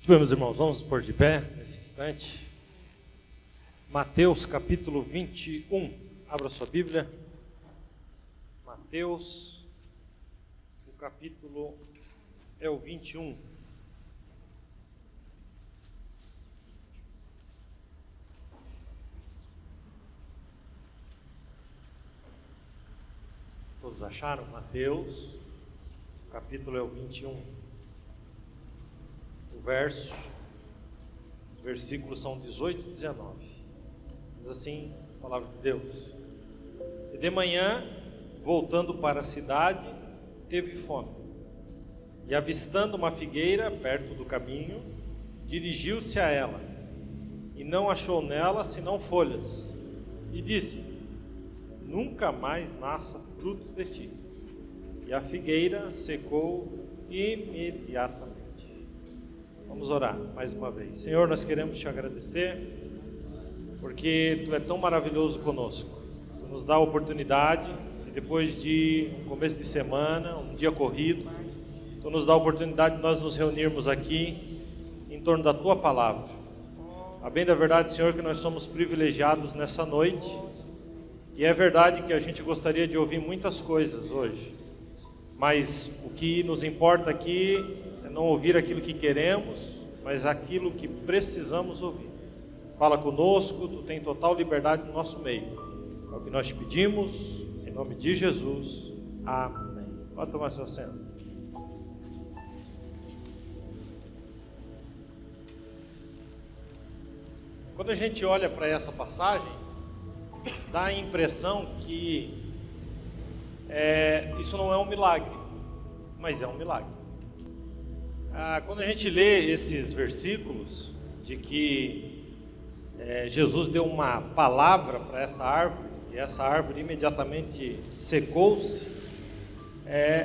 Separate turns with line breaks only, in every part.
Bem, meus irmãos, vamos pôr de pé nesse instante. Mateus capítulo 21. Abra sua Bíblia. Mateus, o capítulo é o 21. Todos acharam? Mateus, o capítulo é o 21. Os versículos são 18 e 19. Diz assim a palavra de Deus: E de manhã, voltando para a cidade, teve fome. E avistando uma figueira perto do caminho, dirigiu-se a ela, e não achou nela senão folhas, e disse: Nunca mais nasça fruto de ti. E a figueira secou imediatamente. Vamos orar mais uma vez. Senhor, nós queremos te agradecer, porque Tu é tão maravilhoso conosco. Tu nos dá a oportunidade, e depois de um começo de semana, um dia corrido, Tu nos dá a oportunidade de nós nos reunirmos aqui em torno da Tua palavra. A bem da verdade, Senhor, que nós somos privilegiados nessa noite, e é verdade que a gente gostaria de ouvir muitas coisas hoje, mas o que nos importa aqui é não ouvir aquilo que queremos, mas aquilo que precisamos ouvir. Fala conosco, Tu tem total liberdade no nosso meio. É o que nós te pedimos, em nome de Jesus. Amém. Pode tomar seu assento. Quando a gente olha para essa passagem, dá a impressão que isso não é um milagre, mas é um milagre. Quando a gente lê esses versículos de que Jesus deu uma palavra para essa árvore, e essa árvore imediatamente secou-se,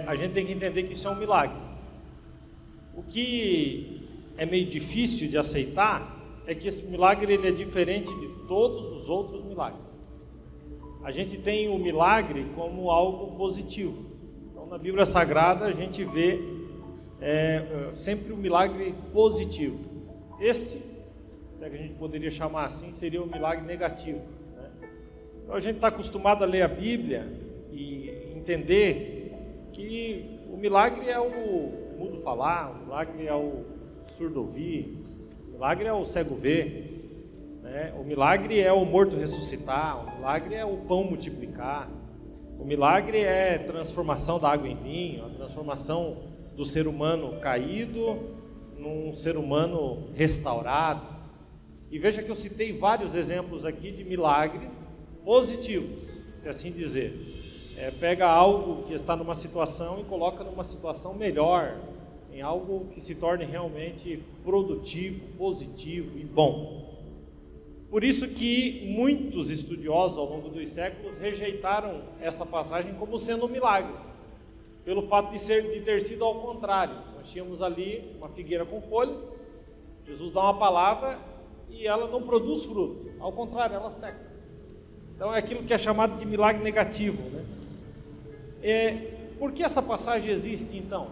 a gente tem que entender que isso é um milagre. O que é meio difícil de aceitar é que esse milagre ele é diferente de todos os outros milagres. A gente tem o milagre como algo positivo. Então, na Bíblia Sagrada, a gente vê sempre o milagre positivo. Esse, se é que a gente poderia chamar assim, seria o milagre negativo, né? Então, a gente está acostumado a ler a Bíblia e entender que o milagre é o mudo falar, o milagre é o surdo ouvir, o milagre é o cego ver, né? O milagre é o morto ressuscitar, o milagre é o pão multiplicar, o milagre é a transformação da água em vinho, a transformação do ser humano caído num ser humano restaurado. E veja que eu citei vários exemplos aqui de milagres positivos, se assim dizer. Pega algo que está numa situação e coloca numa situação melhor, em algo que se torne realmente produtivo, positivo e bom. Por isso que muitos estudiosos ao longo dos séculos rejeitaram essa passagem como sendo um milagre, pelo fato de ter sido ao contrário. Nós tínhamos ali uma figueira com folhas, Jesus dá uma palavra e ela não produz fruto, ao contrário, ela seca. Então é aquilo que é chamado de milagre negativo, né? Por que essa passagem existe então?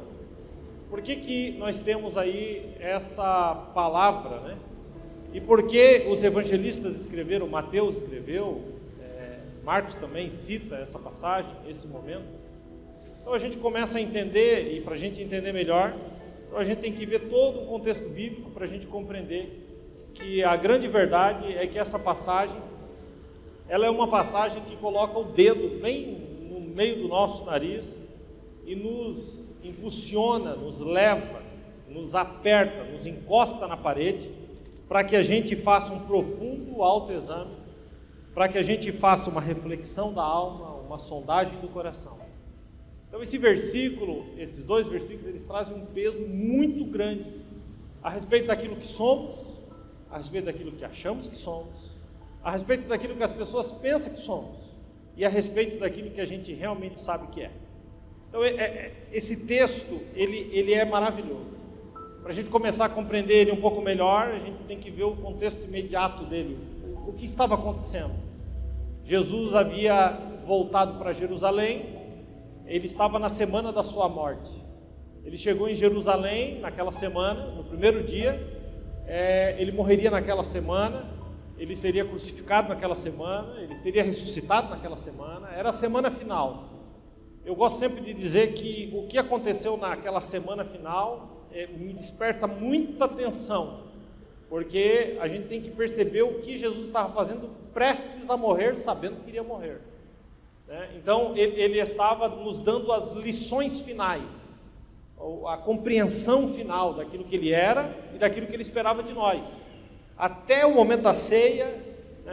Por que nós temos aí essa palavra, né? E por que os evangelistas escreveram, Mateus escreveu, Marcos também cita essa passagem, esse momento? Então a gente começa a entender, e para a gente entender melhor, a gente tem que ver todo o contexto bíblico para a gente compreender que a grande verdade é que essa passagem, ela é uma passagem que coloca o dedo bem no meio do nosso nariz e nos impulsiona, nos leva, nos aperta, nos encosta na parede, para que a gente faça um profundo autoexame, para que a gente faça uma reflexão da alma, uma sondagem do coração. Então esse versículo, esses dois versículos, eles trazem um peso muito grande a respeito daquilo que somos, a respeito daquilo que achamos que somos, a respeito daquilo que as pessoas pensam que somos e a respeito daquilo que a gente realmente sabe que é. Então esse texto, ele é maravilhoso. Para a gente começar a compreender ele um pouco melhor, a gente tem que ver o contexto imediato dele, o que estava acontecendo. Jesus havia voltado para Jerusalém. Ele estava na semana da sua morte. Ele chegou em Jerusalém naquela semana, no primeiro dia, ele morreria naquela semana, ele seria crucificado naquela semana, ele seria ressuscitado naquela semana, era a semana final. Eu gosto sempre de dizer que o que aconteceu naquela semana final me desperta muita atenção, porque a gente tem que perceber o que Jesus estava fazendo prestes a morrer, sabendo que iria morrer. Então ele estava nos dando as lições finais, a compreensão final daquilo que ele era e daquilo que ele esperava de nós. Até o momento da ceia,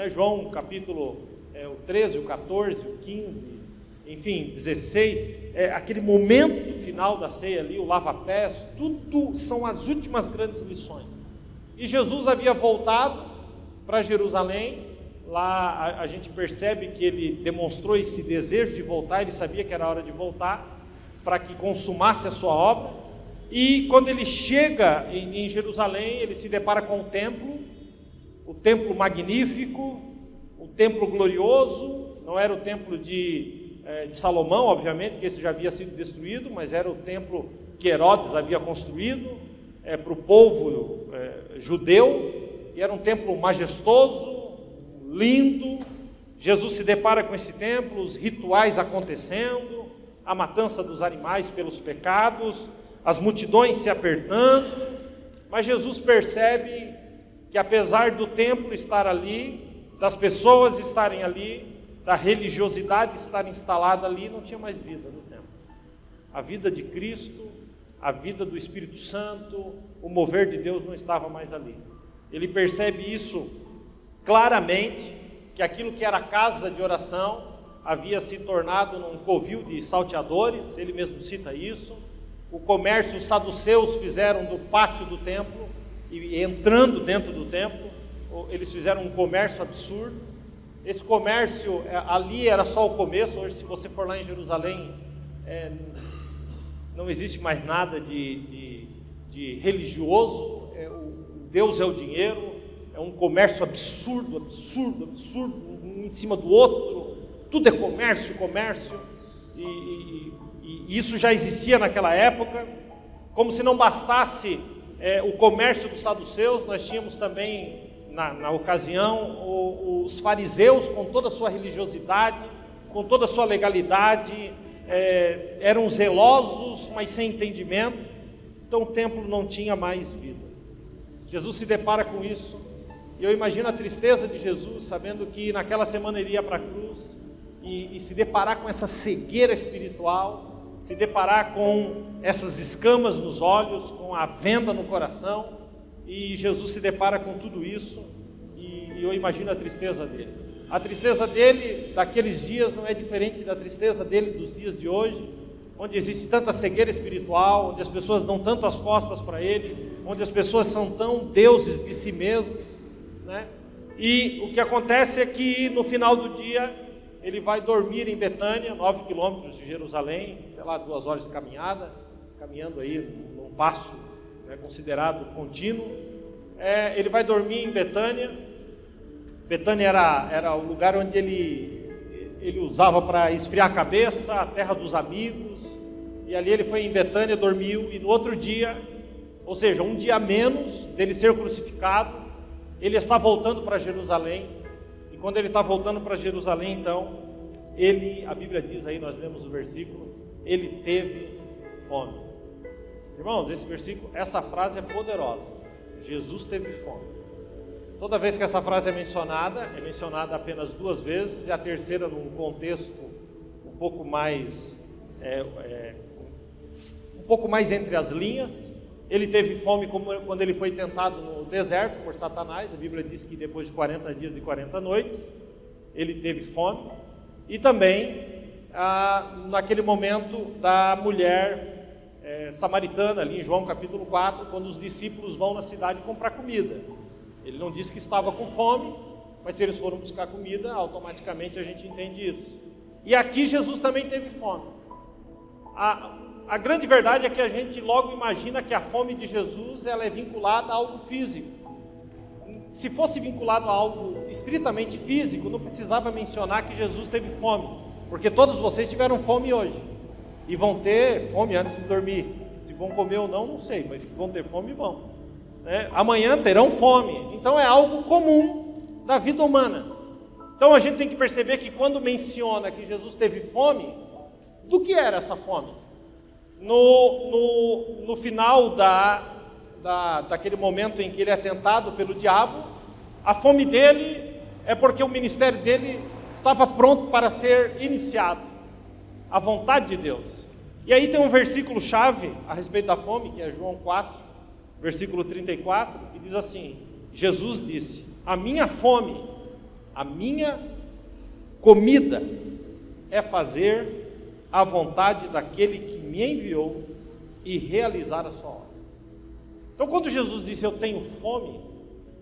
João capítulo o 13, o 14, o 15, enfim, 16, aquele momento final da ceia ali, o lava-pés, tudo são as últimas grandes lições. E Jesus havia voltado para Jerusalém. Lá a gente percebe que ele demonstrou esse desejo de voltar, ele sabia que era hora de voltar, para que consumasse a sua obra. E quando ele chega em Jerusalém, ele se depara com o templo magnífico, o templo glorioso. Não era o templo de Salomão, obviamente, porque esse já havia sido destruído, mas era o templo que Herodes havia construído para o povo judeu, e era um templo majestoso, lindo. Jesus se depara com esse templo, os rituais acontecendo, a matança dos animais pelos pecados, as multidões se apertando, mas Jesus percebe que apesar do templo estar ali, das pessoas estarem ali, da religiosidade estar instalada ali, não tinha mais vida no templo. A vida de Cristo, a vida do Espírito Santo, o mover de Deus não estava mais ali. Ele percebe isso claramente, que aquilo que era casa de oração havia se tornado num covil de salteadores. Ele mesmo cita isso. O comércio, os saduceus fizeram do pátio do templo, e entrando dentro do templo, eles fizeram um comércio absurdo. Esse comércio ali era só o começo. Hoje, se você for lá em Jerusalém, não existe mais nada de religioso. Deus é o dinheiro. É um comércio absurdo, um em cima do outro, tudo é comércio, e isso já existia naquela época. Como se não bastasse o comércio dos saduceus, nós tínhamos também, na ocasião, os fariseus com toda a sua religiosidade, com toda a sua legalidade, eram zelosos, mas sem entendimento. Então o templo não tinha mais vida. Jesus se depara com isso. E eu imagino a tristeza de Jesus, sabendo que naquela semana ele ia para a cruz e se deparar com essa cegueira espiritual, se deparar com essas escamas nos olhos, com a venda no coração, e Jesus se depara com tudo isso, e eu imagino a tristeza dele. A tristeza dele daqueles dias não é diferente da tristeza dele dos dias de hoje, onde existe tanta cegueira espiritual, onde as pessoas dão tanto as costas para ele, onde as pessoas são tão deuses de si mesmos. E o que acontece é que no final do dia ele vai dormir em Betânia, 9 quilômetros de Jerusalém, 2 horas de caminhada, caminhando aí num passo considerado contínuo. Ele vai dormir em Betânia. Betânia era o lugar onde ele usava para esfriar a cabeça, a terra dos amigos, e ali ele foi em Betânia, dormiu, e no outro dia, ou seja, um dia menos dele ser crucificado, ele está voltando para Jerusalém. E quando ele está voltando para Jerusalém, então, a Bíblia diz aí, nós lemos o versículo, ele teve fome. Irmãos, essa frase é poderosa. Jesus teve fome. Toda vez que essa frase é mencionada apenas 2 vezes, e a terceira num contexto um pouco mais entre as linhas. Ele teve fome quando ele foi tentado no deserto por Satanás. A Bíblia diz que depois de 40 dias e 40 noites, ele teve fome. E também, naquele momento da mulher samaritana, ali em João capítulo 4, quando os discípulos vão na cidade comprar comida. Ele não disse que estava com fome, mas se eles foram buscar comida, automaticamente a gente entende isso. E aqui Jesus também teve fome. A grande verdade é que a gente logo imagina que a fome de Jesus ela é vinculada a algo físico. Se fosse vinculado a algo estritamente físico, não precisava mencionar que Jesus teve fome, porque todos vocês tiveram fome hoje, e vão ter fome antes de dormir. Se vão comer ou não, não sei, mas que vão ter fome, vão. né? Amanhã terão fome. Então é algo comum da vida humana. Então a gente tem que perceber que quando menciona que Jesus teve fome, do que era essa fome? No final daquele momento em que ele é tentado pelo diabo, a fome dele é porque o ministério dele estava pronto para ser iniciado, a vontade de Deus. E aí tem um versículo chave a respeito da fome, que é João 4, versículo 34, que diz assim: Jesus disse: a minha fome, a minha comida é fazer a vontade daquele que me enviou e realizar a sua obra. Então quando Jesus disse eu tenho fome,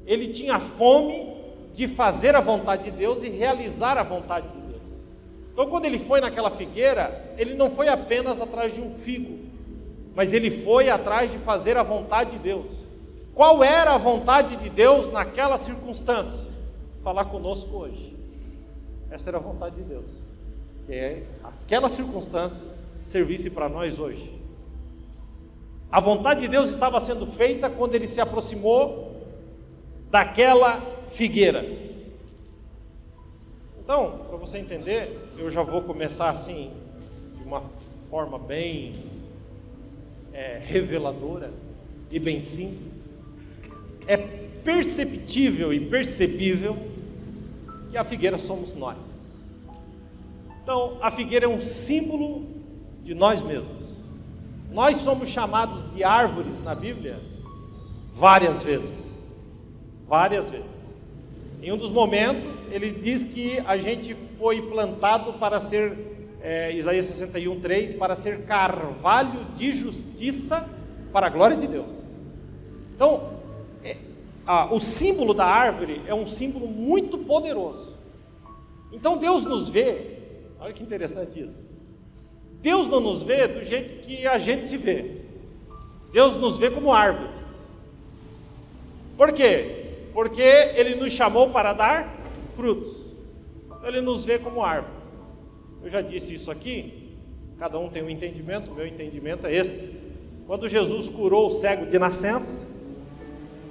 ele tinha fome de fazer a vontade de Deus e realizar a vontade de Deus. Então quando ele foi naquela figueira, ele não foi apenas atrás de um figo, mas ele foi atrás de fazer a vontade de Deus. Qual era a vontade de Deus naquela circunstância? Falar conosco hoje. Essa era a vontade de Deus, que é aquela circunstância servisse para nós hoje. A vontade de Deus estava sendo feita quando ele se aproximou daquela figueira. Então, para você entender, eu já vou começar assim, de uma forma bem reveladora e bem simples. É perceptível e percebível que a figueira somos nós. Então, a figueira é um símbolo de nós mesmos. Nós somos chamados de árvores na Bíblia várias vezes. Várias vezes. Em um dos momentos, ele diz que a gente foi plantado para ser, Isaías 61:3, para ser carvalho de justiça para a glória de Deus. Então, o símbolo da árvore é um símbolo muito poderoso. Então Deus nos vê, olha que interessante isso. Deus não nos vê do jeito que a gente se vê. Deus nos vê como árvores. Por quê? Porque Ele nos chamou para dar frutos. Então Ele nos vê como árvores. Eu já disse isso aqui, cada um tem um entendimento, o meu entendimento é esse. Quando Jesus curou o cego de nascença,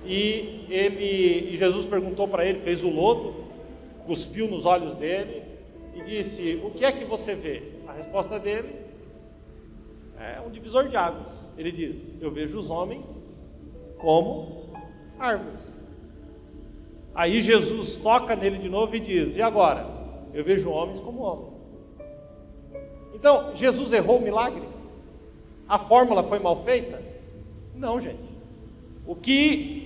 e Jesus perguntou para ele, fez o lodo, cuspiu nos olhos dele e disse: o que é que você vê? A resposta dele é um divisor de águas. Ele diz: eu vejo os homens como árvores. Aí Jesus toca nele de novo e diz: e agora? Eu vejo homens como homens. Então, Jesus errou o milagre? A fórmula foi mal feita? Não, gente. O que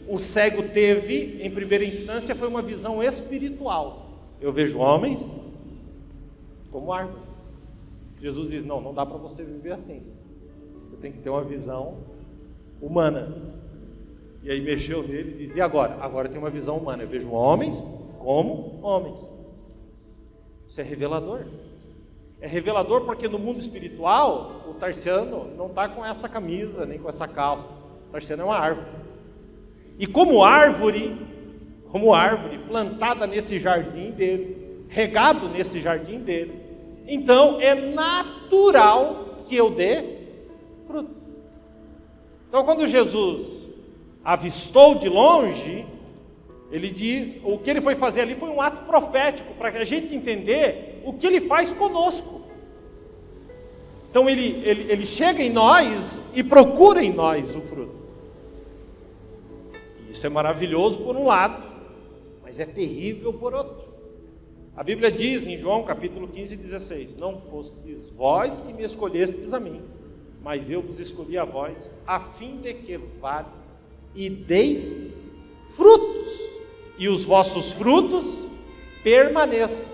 o cego teve, em primeira instância, foi uma visão espiritual. Eu vejo homens como árvores. Jesus diz: não dá para você viver assim. Você tem que ter uma visão humana. E aí mexeu nele e diz: e agora? Agora eu tenho uma visão humana. Eu vejo homens como homens. Isso é revelador. É revelador porque no mundo espiritual, o Tarciano não está com essa camisa, nem com essa calça. O Tarciano é uma árvore. E como árvore plantada nesse jardim dele, regado nesse jardim dele, então é natural que eu dê fruto. Então quando Jesus avistou de longe, ele diz, o que ele foi fazer ali foi um ato profético, para que a gente entender o que ele faz conosco. Então ele chega em nós e procura em nós o fruto. Isso é maravilhoso por um lado, mas é terrível por outro. A Bíblia diz em João capítulo 15:16: não fostes vós que me escolhestes a mim, mas eu vos escolhi a vós, a fim de que vades e deis frutos, e os vossos frutos permaneçam.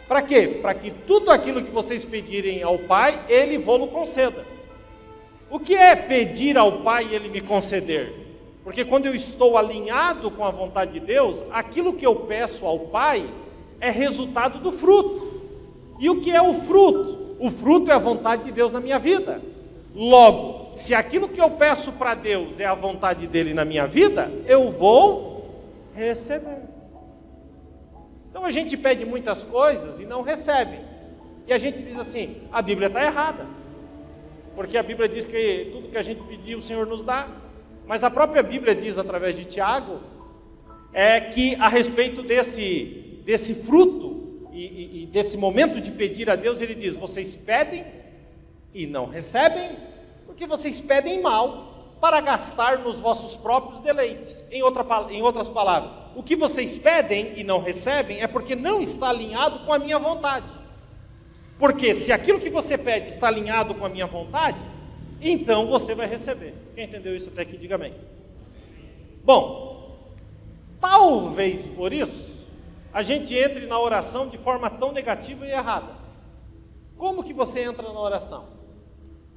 Para quê? Para que tudo aquilo que vocês pedirem ao Pai, Ele vô-lo conceda. O que é pedir ao Pai e Ele me conceder? Porque quando eu estou alinhado com a vontade de Deus, aquilo que eu peço ao Pai é resultado do fruto. E o que é o fruto? O fruto é a vontade de Deus na minha vida. Logo, se aquilo que eu peço para Deus é a vontade dele na minha vida, eu vou receber. Então a gente pede muitas coisas e não recebe. E a gente diz assim: a Bíblia está errada. Porque a Bíblia diz que tudo que a gente pedir o Senhor nos dá. Mas a própria Bíblia diz, através de Tiago, que a respeito desse fruto e desse momento de pedir a Deus, ele diz: vocês pedem e não recebem, porque vocês pedem mal para gastar nos vossos próprios deleites. Em outras palavras, o que vocês pedem e não recebem é porque não está alinhado com a minha vontade. Porque se aquilo que você pede está alinhado com a minha vontade, então você vai receber. Quem entendeu isso até aqui, diga amém. Bom, talvez por isso a gente entre na oração de forma tão negativa e errada. Como que você entra na oração?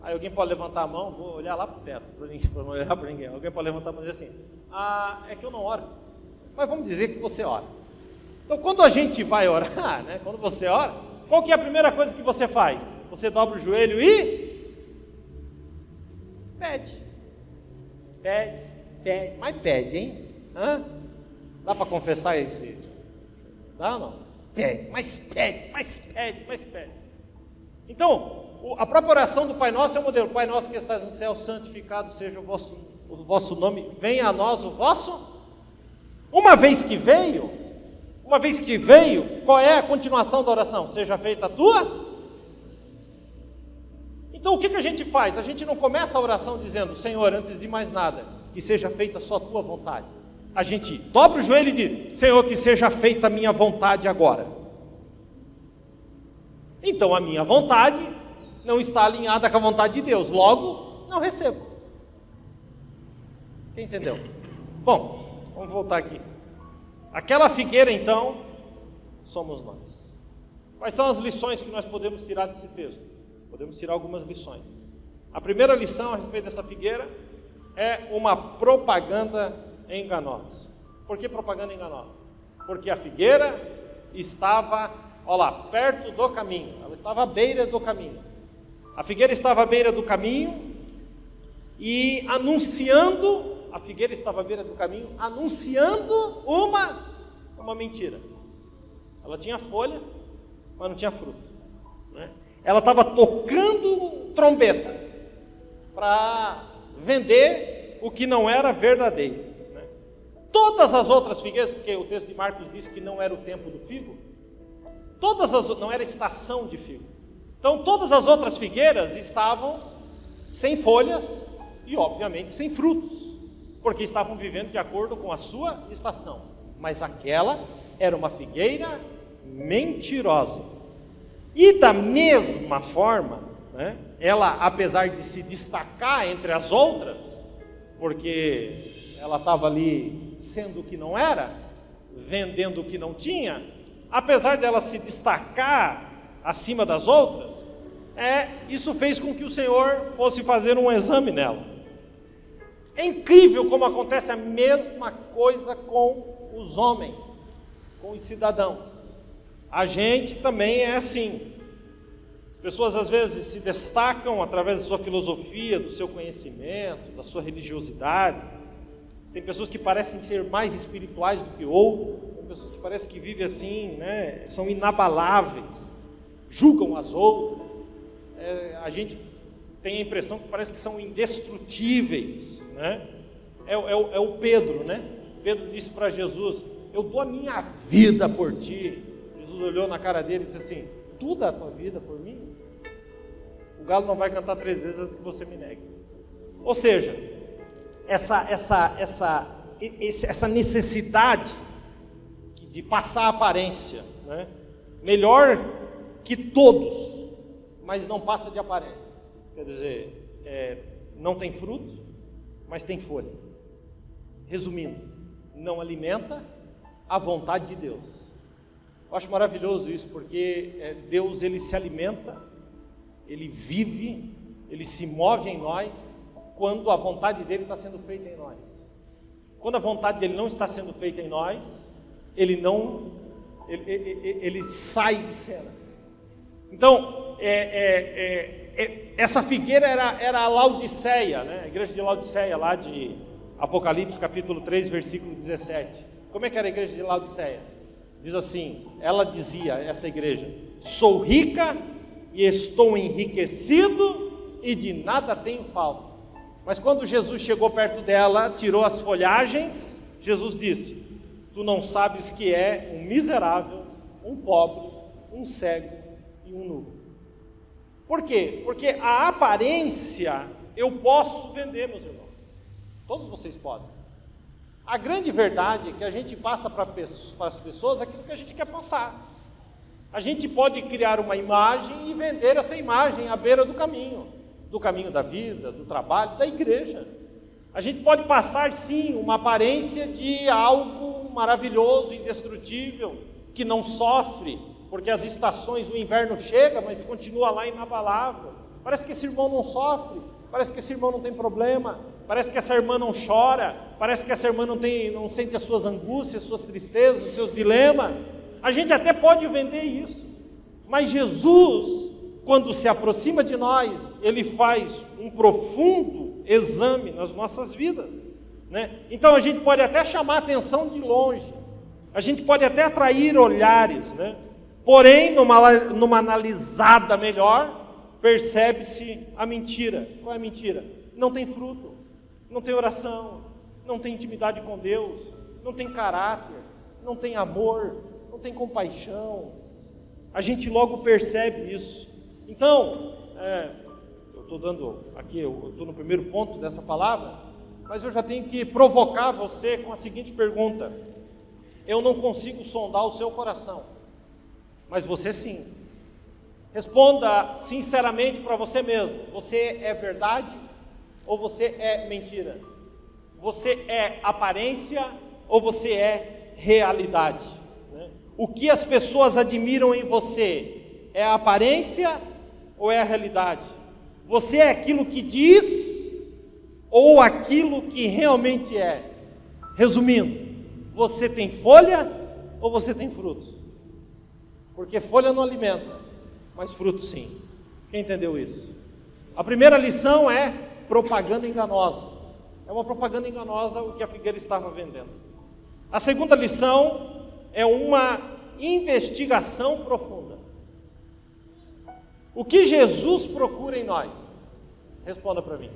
Aí alguém pode levantar a mão, vou olhar lá para o teto, para não olhar para ninguém. Alguém pode levantar a mão e dizer assim: é que eu não oro. Mas vamos dizer que você ora. Então quando a gente vai orar, né, quando você ora, qual que é a primeira coisa que você faz? Você dobra o joelho e pede. Pede, mas pede, hein? Dá para confessar esse? Dá ou não? Pede, mas pede. Então, a própria oração do Pai Nosso é o modelo. Pai Nosso que estás no céu, santificado seja o vosso nome, venha a nós o vosso. Uma vez que veio, qual é a continuação da oração? Seja feita a tua. Então o que a gente faz? A gente não começa a oração dizendo: Senhor, antes de mais nada, que seja feita só a tua vontade. A gente dobra o joelho e diz: Senhor, que seja feita a minha vontade agora. Então a minha vontade não está alinhada com a vontade de Deus, logo não recebo. Quem entendeu? Bom, vamos voltar aqui. Aquela figueira então somos nós. Quais são as lições que nós podemos tirar desse texto? Podemos tirar algumas lições. A primeira lição a respeito dessa figueira é uma propaganda enganosa. Por que propaganda enganosa? Porque a figueira estava, olha lá, perto do caminho. Ela estava à beira do caminho. A figueira estava à beira do caminho e anunciando, a figueira estava à beira do caminho, anunciando uma mentira. Ela tinha folha, mas não tinha fruto, né? Ela estava tocando trombeta para vender o que não era verdadeiro, né? Todas as outras figueiras, porque o texto de Marcos diz que não era o tempo do figo, não era estação de figo. Então todas as outras figueiras estavam sem folhas e obviamente sem frutos, porque estavam vivendo de acordo com a sua estação. Mas aquela era uma figueira mentirosa. E da mesma forma, né, ela, apesar de se destacar entre as outras, porque ela estava ali sendo o que não era, vendendo o que não tinha, apesar dela se destacar acima das outras, isso fez com que o Senhor fosse fazer um exame nela. É incrível como acontece a mesma coisa com os homens, com os cidadãos. A gente também é assim. As pessoas às vezes se destacam através da sua filosofia, do seu conhecimento, da sua religiosidade. Tem pessoas que parecem ser mais espirituais do que outras. Tem pessoas que parecem que vivem assim, né? São inabaláveis, julgam as outras. A gente tem a impressão que parece que são indestrutíveis, né? É o Pedro, né? Pedro disse para Jesus: eu dou a minha vida por ti. Jesus olhou na cara dele e disse assim: tu dá a tua vida por mim? O galo não vai cantar 3 vezes antes que você me negue. Ou seja, essa necessidade de passar a aparência, né? Melhor que todos, mas não passa de aparência. Quer dizer, não tem fruto, mas tem folha. Resumindo, não alimenta a vontade de Deus. Eu acho maravilhoso isso, porque Deus, ele se alimenta, ele vive, ele se move em nós quando a vontade dele está sendo feita em nós. Quando a vontade dele não está sendo feita em nós, ele sai de cena. Então, essa figueira era a Laodiceia, né? A igreja de Laodiceia, lá de Apocalipse capítulo 3, versículo 17. Como é que era a igreja de Laodiceia? Diz assim, ela dizia, essa igreja: sou rica e estou enriquecido e de nada tenho falta. Mas quando Jesus chegou perto dela, tirou as folhagens, Jesus disse: tu não sabes que é um miserável, um pobre, um cego e um nu. Por quê? Porque a aparência eu posso vender, meus irmãos. Todos vocês podem. A grande verdade é que a gente passa para as pessoas aquilo que a gente quer passar. A gente pode criar uma imagem e vender essa imagem à beira do caminho da vida, do trabalho, da igreja. A gente pode passar sim uma aparência de algo maravilhoso, indestrutível, que não sofre, porque as estações, o inverno chega, mas continua lá inabalável. Parece que esse irmão não sofre, parece que esse irmão não tem problema, parece que essa irmã não chora, parece que essa irmã não sente as suas angústias, suas tristezas, os seus dilemas. A gente até pode vender isso, mas Jesus, quando se aproxima de nós, Ele faz um profundo exame nas nossas vidas, né? Então a gente pode até chamar a atenção de longe, a gente pode até atrair olhares, né? Porém, numa analisada melhor, percebe-se a mentira. Qual é a mentira? Não tem fruto, não tem oração, não tem intimidade com Deus, não tem caráter, não tem amor, não tem compaixão. A gente logo percebe isso. Então, eu estou dando aqui, eu estou no primeiro ponto dessa palavra, mas eu já tenho que provocar você com a seguinte pergunta: eu não consigo sondar o seu coração, mas você sim. Responda sinceramente para você mesmo: você é verdade ou você é mentira? Você é aparência ou você é realidade? O que as pessoas admiram em você é a aparência ou é a realidade? Você é aquilo que diz ou aquilo que realmente é? Resumindo, você tem folha ou você tem fruto? Porque folha não alimenta, mas fruto sim. Quem entendeu isso? A primeira lição é propaganda enganosa. É uma propaganda enganosa o que a figueira estava vendendo. A segunda lição é uma investigação profunda. O que Jesus procura em nós? Responda para mim.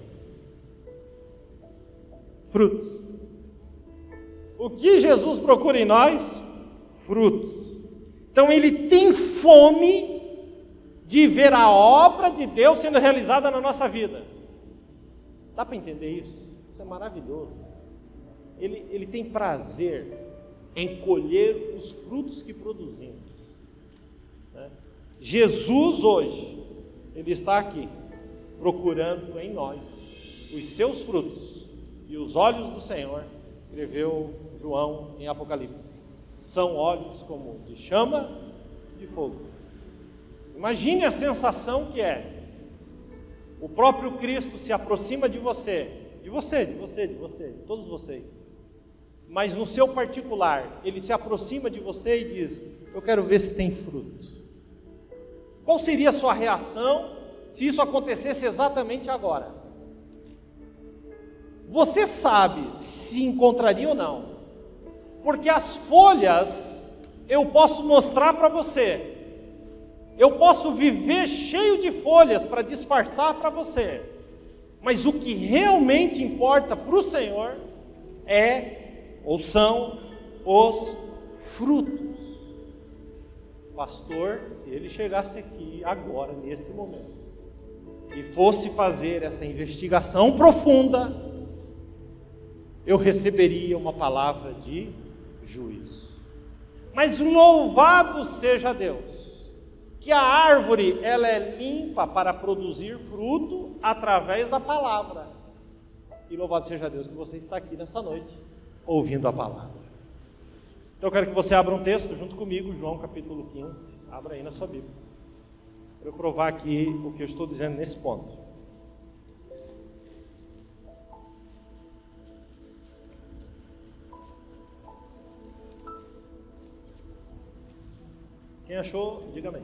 Frutos. O que Jesus procura em nós? Frutos. Então Ele tem fome de ver a obra de Deus sendo realizada na nossa vida. Dá para entender isso? Isso é maravilhoso. Ele tem prazer em colher os frutos que produzimos, né? Jesus hoje, Ele está aqui, procurando em nós os seus frutos, e os olhos do Senhor, escreveu João em Apocalipse, são olhos como de chama de fogo. Imagine a sensação que é, o próprio Cristo se aproxima de você, de todos vocês, mas no seu particular, Ele se aproxima de você e diz: eu quero ver se tem fruto. Qual seria a sua reação se isso acontecesse exatamente agora? Você sabe se encontraria ou não, porque as folhas eu posso mostrar para você, eu posso viver cheio de folhas para disfarçar para você, mas o que realmente importa para o Senhor ou são os frutos. Pastor, se ele chegasse aqui agora, nesse momento, e fosse fazer essa investigação profunda, eu receberia uma palavra de juízo. Mas louvado seja Deus, que a árvore ela é limpa para produzir fruto através da palavra. E louvado seja Deus que você está aqui nessa noite, ouvindo a palavra. Então eu quero que você abra um texto junto comigo, João capítulo 15, abra aí na sua Bíblia, para eu provar aqui o que eu estou dizendo nesse ponto. Quem achou, diga amém.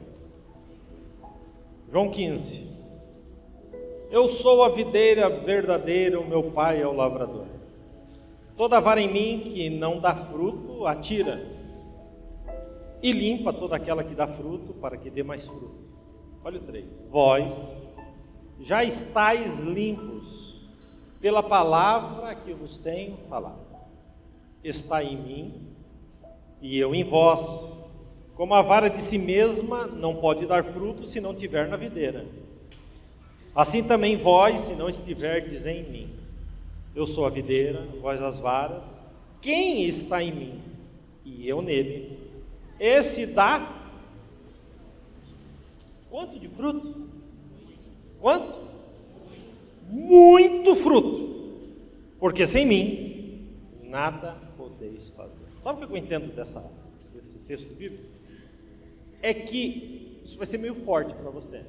João 15. Eu sou a videira verdadeira, o meu pai é o lavrador. Toda vara em mim que não dá fruto, atira, e limpa toda aquela que dá fruto, para que dê mais fruto. Olha o 3. Vós já estáis limpos pela palavra que eu vos tenho falado. Está em mim e eu em vós. Como a vara de si mesma não pode dar fruto se não tiver na videira, assim também vós, se não estiverdes em mim. Eu sou a videira, vós as varas. Quem está em mim e eu nele, esse dá quanto de fruto? Quanto? Muito fruto, porque sem mim nada podeis fazer. Sabe o que eu entendo desse texto bíblico? É que isso vai ser meio forte para você,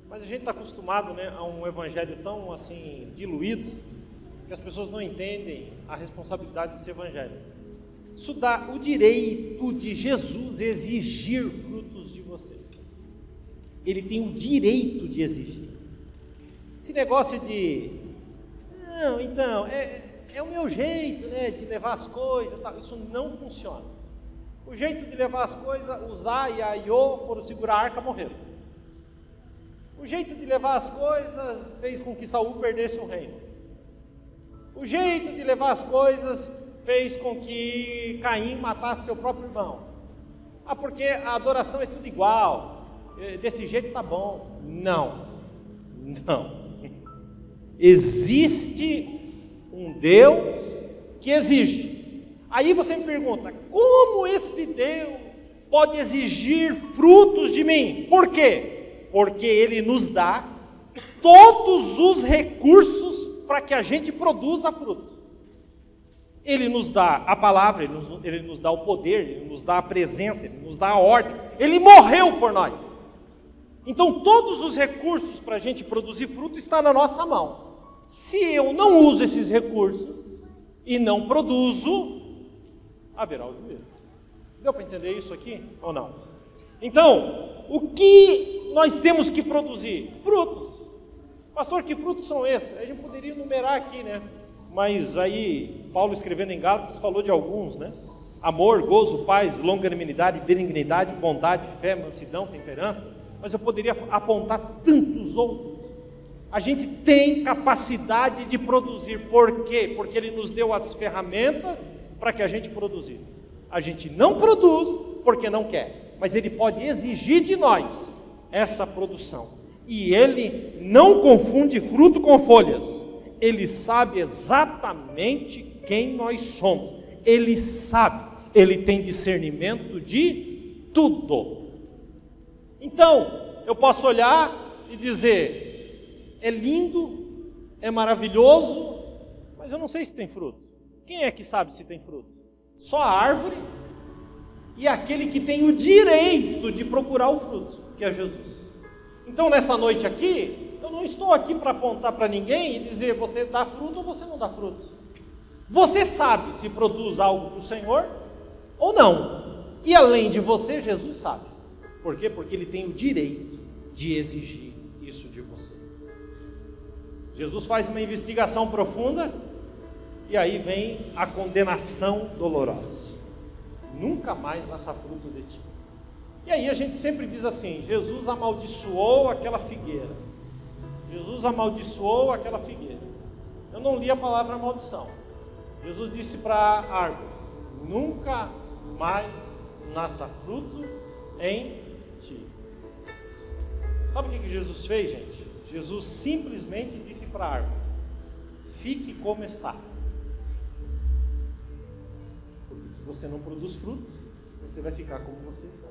mas a gente está acostumado, né, a um evangelho tão assim diluído, que as pessoas não entendem a responsabilidade desse evangelho. Isso dá o direito de Jesus exigir frutos de você. Ele tem o direito de exigir. Esse negócio de, não, então, é o meu jeito, né, de levar as coisas, tá? Isso não funciona. O jeito de levar as coisas, Uzá e Aiô foram segurar a arca, morreram. O jeito de levar as coisas fez com que Saul perdesse o reino. O jeito de levar as coisas fez com que Caim matasse seu próprio irmão. Ah, porque a adoração é tudo igual, desse jeito tá bom. Não. Existe um Deus que exige. Aí você me pergunta, como esse Deus pode exigir frutos de mim? Por quê? Porque Ele nos dá todos os recursos para que a gente produza fruto. Ele nos dá a palavra, Ele nos dá o poder, Ele nos dá a presença, Ele nos dá a ordem. Ele morreu por nós. Então todos os recursos para a gente produzir fruto estão na nossa mão. Se eu não uso esses recursos e não produzo, haverá o juízo. Deu para entender isso aqui ou não? Então, o que nós temos que produzir? Frutos. Pastor, que frutos são esses? A gente poderia enumerar aqui, né? Mas aí, Paulo escrevendo em Gálatas falou de alguns, né? Amor, gozo, paz, longanimidade, benignidade, bondade, fé, mansidão, temperança. Mas eu poderia apontar tantos outros. A gente tem capacidade de produzir. Por quê? Porque Ele nos deu as ferramentas para que a gente produzisse. A gente não produz porque não quer, mas Ele pode exigir de nós essa produção. E Ele não confunde fruto com folhas. Ele sabe exatamente quem nós somos. Ele sabe, Ele tem discernimento de tudo. Então, eu posso olhar e dizer, é lindo, é maravilhoso, mas eu não sei se tem fruto. Quem é que sabe se tem fruto? Só a árvore e aquele que tem o direito de procurar o fruto, que é Jesus. Então nessa noite aqui, eu não estou aqui para apontar para ninguém e dizer você dá fruto ou você não dá fruto. Você sabe se produz algo para o Senhor ou não. E além de você, Jesus sabe. Por quê? Porque Ele tem o direito de exigir isso de você. Jesus faz uma investigação profunda. E aí vem a condenação dolorosa. Nunca mais nasça fruto de ti. E aí a gente sempre diz assim, Jesus amaldiçoou aquela figueira. Jesus amaldiçoou aquela figueira. Eu não li a palavra maldição. Jesus disse para a árvore, nunca mais nasça fruto em ti. Sabe o que Jesus fez, gente? Jesus simplesmente disse para a árvore, fique como está. Se você não produz fruto, você vai ficar como você está.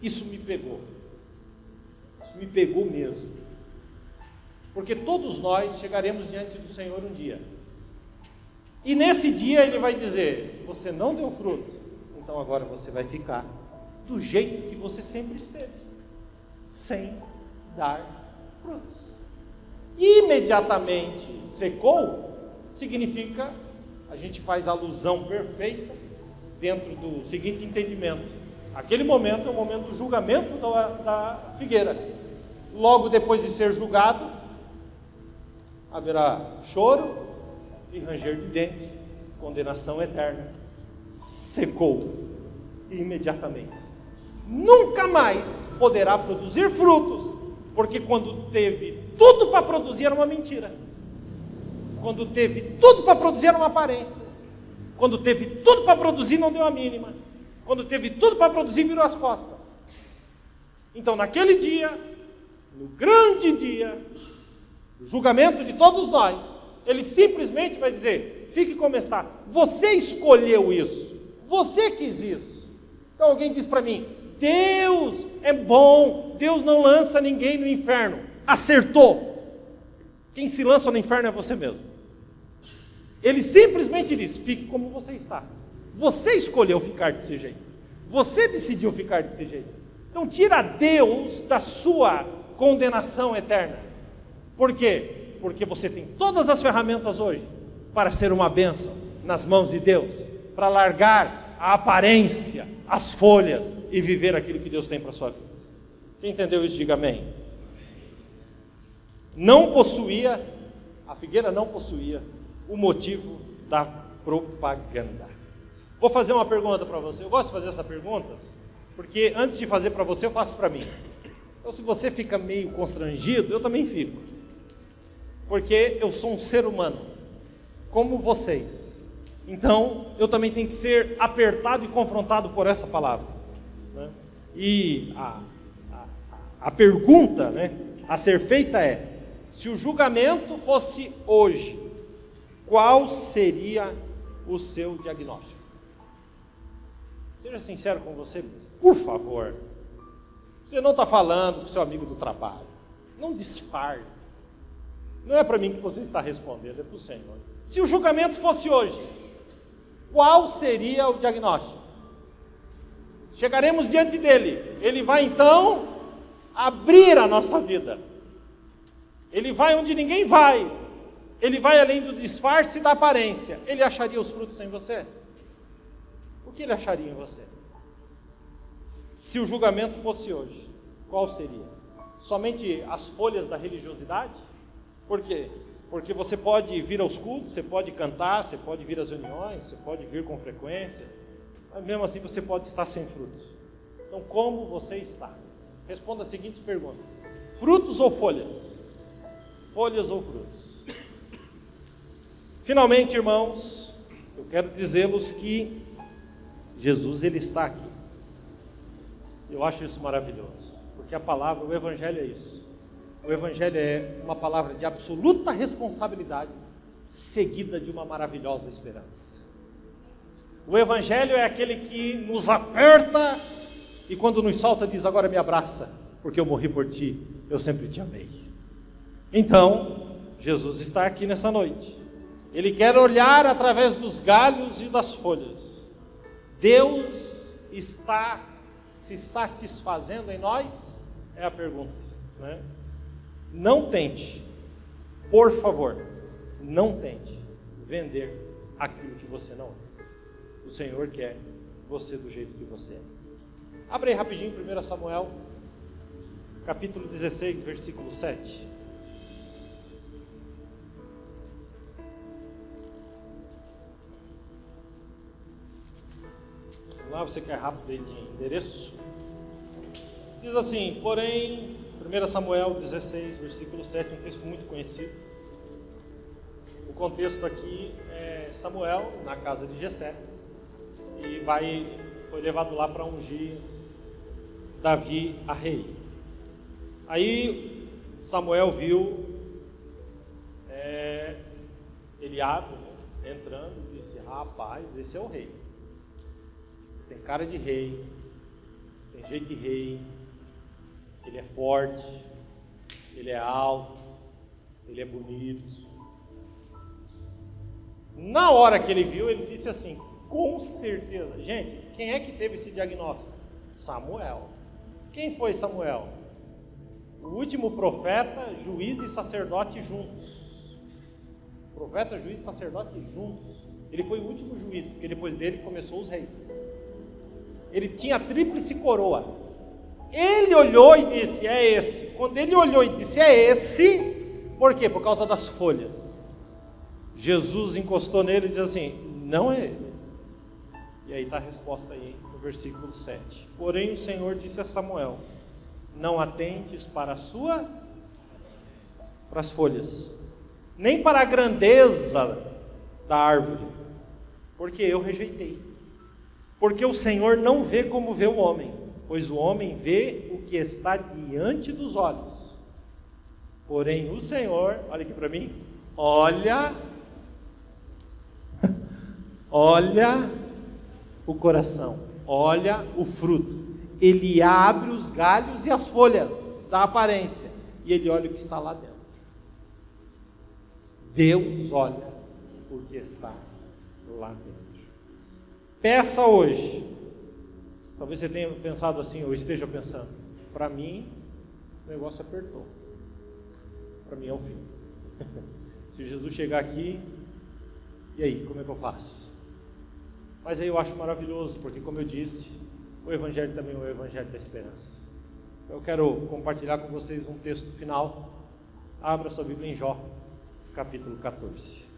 Isso me pegou. Isso me pegou mesmo. Porque todos nós chegaremos diante do Senhor um dia. E nesse dia Ele vai dizer, você não deu fruto, então agora você vai ficar do jeito que você sempre esteve, sem dar frutos. Imediatamente secou, significa... A gente faz alusão perfeita dentro do seguinte entendimento. Aquele momento é o momento do julgamento da figueira. Logo depois de ser julgado, haverá choro e ranger de dente, condenação eterna. Secou imediatamente. Nunca mais poderá produzir frutos, porque quando teve tudo para produzir era uma mentira. Quando teve tudo para produzir era uma aparência. Quando teve tudo para produzir não deu a mínima. Quando teve tudo para produzir virou as costas. Então naquele dia, no grande dia, o julgamento de todos nós, ele simplesmente vai dizer, fique como está. Você escolheu isso. Você quis isso. Então alguém diz para mim, Deus é bom, Deus não lança ninguém no inferno. Acertou. Quem se lança no inferno é você mesmo. Ele simplesmente diz, fique como você está. Você escolheu ficar desse jeito. Você decidiu ficar desse jeito. Então tira Deus da sua condenação eterna. Por quê? Porque você tem todas as ferramentas hoje para ser uma bênção nas mãos de Deus, para largar a aparência, as folhas e viver aquilo que Deus tem para a sua vida. Quem entendeu isso, diga amém. A figueira não possuía o motivo da propaganda. Vou fazer uma pergunta para você. Eu gosto de fazer essas perguntas, porque antes de fazer para você, eu faço para mim. Então, se você fica meio constrangido, eu também fico. Porque eu sou um ser humano, como vocês. Então, eu também tenho que ser apertado e confrontado por essa palavra. Né? E a pergunta, né, a ser feita é, se o julgamento fosse hoje, qual seria o seu diagnóstico? Seja sincero com você, por favor. Você não está falando com o seu amigo do trabalho. Não disfarce. Não é para mim que você está respondendo, é para o Senhor. Se o julgamento fosse hoje, qual seria o diagnóstico? Chegaremos diante dele. Ele vai então abrir a nossa vida. Ele vai onde ninguém vai. Ele vai além do disfarce e da aparência. Ele acharia os frutos em você? O que ele acharia em você? Se o julgamento fosse hoje, qual seria? Somente as folhas da religiosidade? Por quê? Porque você pode vir aos cultos, você pode cantar, você pode vir às reuniões, você pode vir com frequência, mas mesmo assim você pode estar sem frutos. Então, como você está? Responda a seguinte pergunta: frutos ou folhas? Folhas ou frutos? Finalmente, irmãos, eu quero dizer-vos que Jesus, ele está aqui. Eu acho isso maravilhoso, porque a palavra, o Evangelho é isso. O Evangelho é uma palavra de absoluta responsabilidade, seguida de uma maravilhosa esperança. O Evangelho é aquele que nos aperta e quando nos solta diz, agora me abraça, porque eu morri por ti, eu sempre te amei. Então, Jesus está aqui nessa noite. Ele quer olhar através dos galhos e das folhas. Deus está se satisfazendo em nós? É a pergunta, né? Não tente, por favor, não tente vender aquilo que você não é. O Senhor quer você do jeito que você é. Abre aí rapidinho 1 Samuel, capítulo 16, versículo 7. Lá você quer rápido aí de endereço. Diz assim, porém, 1 Samuel 16, versículo 7, um texto muito conhecido. O contexto aqui é Samuel na casa de Jessé e foi levado lá para ungir Davi a rei. Aí Samuel viu Eliabe, né, entrando e disse, rapaz, esse é o rei. Tem cara de rei, tem jeito de rei, ele é forte, ele é alto, ele é bonito. Na hora que ele viu, ele disse assim, com certeza. Gente, quem é que teve esse diagnóstico? Samuel. Quem foi Samuel? O último profeta, juiz e sacerdote juntos. Profeta, juiz e sacerdote juntos. Ele foi o último juiz, porque depois dele começou os reis. Ele tinha a tríplice coroa. Ele olhou e disse, é esse. Quando ele olhou e disse, é esse, por quê? Por causa das folhas. Jesus encostou nele e disse assim, não é ele. E aí está a resposta aí no versículo 7. Porém o Senhor disse a Samuel, não atentes para a sua... para as folhas, nem para a grandeza da árvore, porque eu rejeitei. Porque o Senhor não vê como vê o homem, pois o homem vê o que está diante dos olhos. Porém o Senhor, olha aqui para mim, olha o coração, olha o fruto. Ele abre os galhos e as folhas da aparência, e ele olha o que está lá dentro. Deus olha o que está lá dentro. Peça hoje. Talvez você tenha pensado assim, ou esteja pensando, para mim o negócio apertou, para mim é o fim. Se Jesus chegar aqui, e aí, como é que eu faço? Mas aí eu acho maravilhoso, porque como eu disse, o Evangelho também é o Evangelho da esperança. Eu quero compartilhar com vocês um texto final. Abra sua Bíblia em Jó, capítulo 14.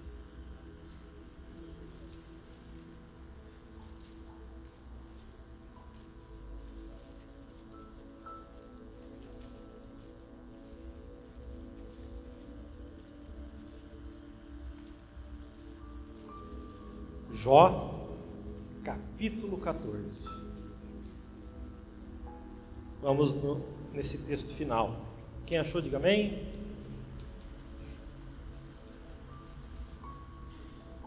Jó, capítulo 14. Vamos nesse texto final. Quem achou, diga amém.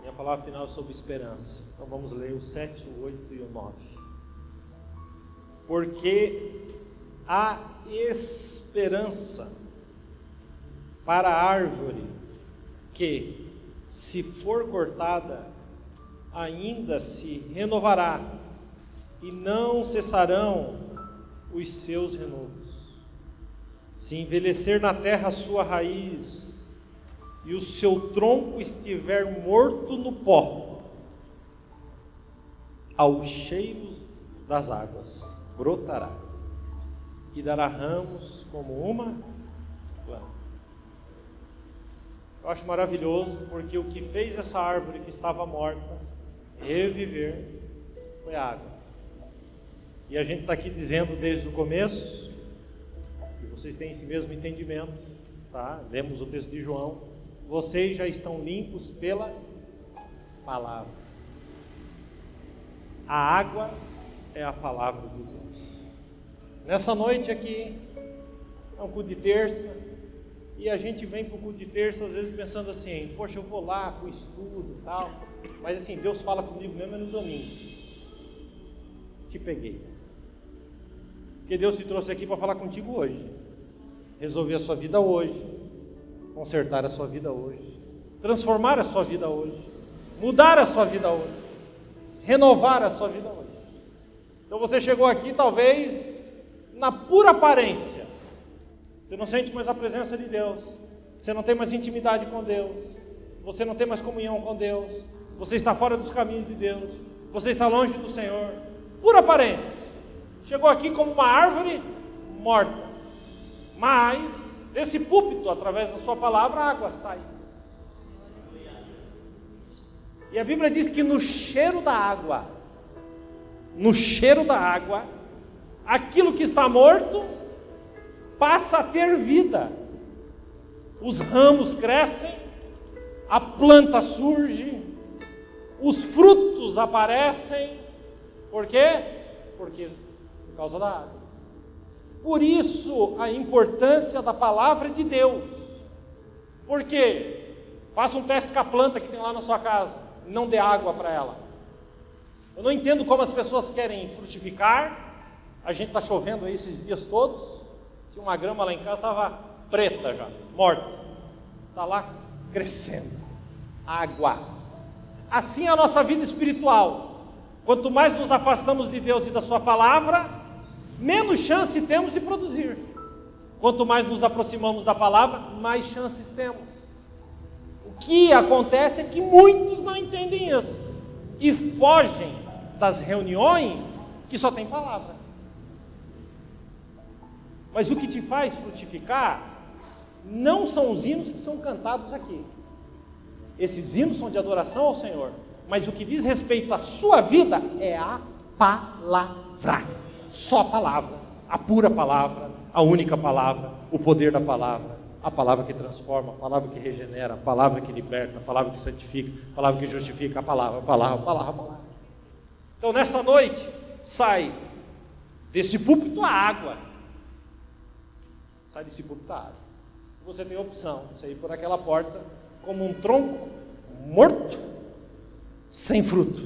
Minha palavra final é sobre esperança. Então vamos ler o 7, o 8 e o 9. Porque há esperança para a árvore que, se for cortada, ainda se renovará, e não cessarão os seus renovos. Se envelhecer na terra a sua raiz, e o seu tronco estiver morto no pó, ao cheiro das águas brotará, e dará ramos como uma planta. Eu acho maravilhoso, porque o que fez essa árvore que estava morta reviver foi a água. E a gente está aqui dizendo desde o começo, e vocês têm esse mesmo entendimento, tá? Lemos o texto de João, vocês já estão limpos pela palavra. A água é a palavra de Deus. Nessa noite aqui, é um culto de terça, e a gente vem para o culto de terça às vezes pensando assim, poxa, eu vou lá para o estudo e tal, mas assim, Deus fala comigo mesmo no domingo. Te peguei. Porque Deus te trouxe aqui para falar contigo hoje, resolver a sua vida hoje, consertar a sua vida hoje, transformar a sua vida hoje, mudar a sua vida hoje, renovar a sua vida hoje. Então você chegou aqui talvez na pura aparência, você não sente mais a presença de Deus, você não tem mais intimidade com Deus, você não tem mais comunhão com Deus, você está fora dos caminhos de Deus, você está longe do Senhor, pura aparência. Chegou aqui como uma árvore morta, mas desse púlpito, através da sua palavra, a água sai. E a Bíblia diz que no cheiro da água, aquilo que está morto passa a ter vida. Os ramos crescem, a planta surge, os frutos aparecem. Por quê? Porque por causa da água. Por isso a importância da palavra de Deus. Por quê? Faça um teste com a planta que tem lá na sua casa, não dê água para ela. Eu não entendo como as pessoas querem frutificar. A gente está chovendo aí esses dias todos. Tinha uma grama lá em casa, estava preta já, morta. Está lá crescendo. Água. Assim é a nossa vida espiritual. Quanto mais nos afastamos de Deus e da sua palavra, menos chance temos de produzir. Quanto mais nos aproximamos da palavra, mais chances temos. O que acontece é que muitos não entendem isso e fogem das reuniões que só tem palavra. Mas o que te faz frutificar não são os hinos que são cantados aqui. Esses hinos são de adoração ao Senhor, mas o que diz respeito à sua vida é a palavra. Só a palavra, a pura palavra, a única palavra, o poder da palavra, A palavra que transforma, a palavra que regenera, a palavra que liberta, a palavra que santifica, a palavra que justifica, a palavra. Então nessa noite, sai desse púlpito a água. Sai desse púlpito a água. Você tem a opção de sair por aquela porta como um tronco morto, sem fruto,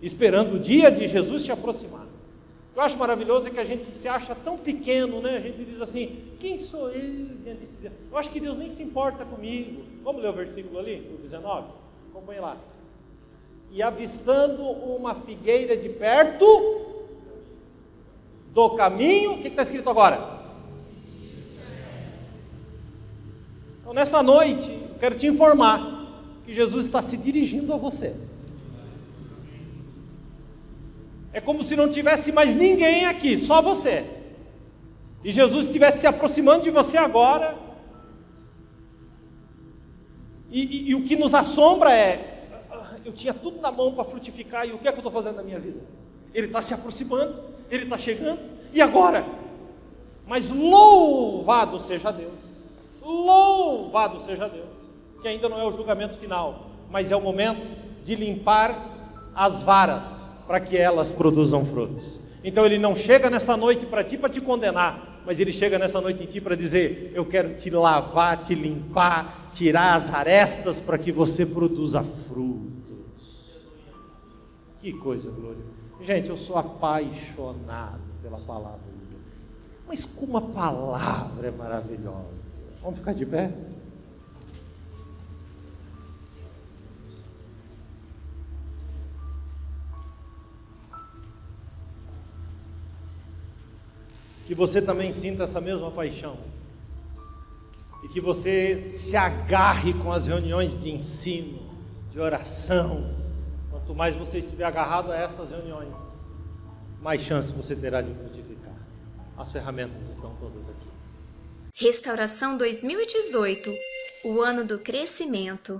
esperando o dia de Jesus se aproximar. O que eu acho maravilhoso é que a gente se acha tão pequeno, né? A gente diz assim, quem sou eu diante desse Deus? Eu acho que Deus nem se importa comigo. Vamos ler o versículo ali, o 19? Acompanhe lá. E avistando uma figueira de perto do caminho, o que está escrito agora? Então nessa noite, eu quero te informar que Jesus está se dirigindo a você. É como se não tivesse mais ninguém aqui, só você. E Jesus estivesse se aproximando de você agora. E o que nos assombra é, eu tinha tudo na mão para frutificar, e o que é que eu estou fazendo na minha vida? Ele está se aproximando, ele está chegando, e agora? Mas louvado seja Deus, louvado seja Deus, que ainda não é o julgamento final, mas é o momento de limpar as varas, para que elas produzam frutos. Então ele não chega nessa noite para ti para te condenar, mas ele chega nessa noite em ti para dizer, eu quero te lavar, te limpar, tirar as arestas para que você produza frutos. Que coisa gloriosa. Gente, eu sou apaixonado pela palavra de Deus, mas como a palavra é maravilhosa. Vamos ficar de pé? Que você também sinta essa mesma paixão, e que você se agarre com as reuniões de ensino, de oração. Quanto mais você estiver agarrado a essas reuniões, mais chance você terá de frutificar. As ferramentas estão todas aqui.
Restauração 2018, o ano do crescimento.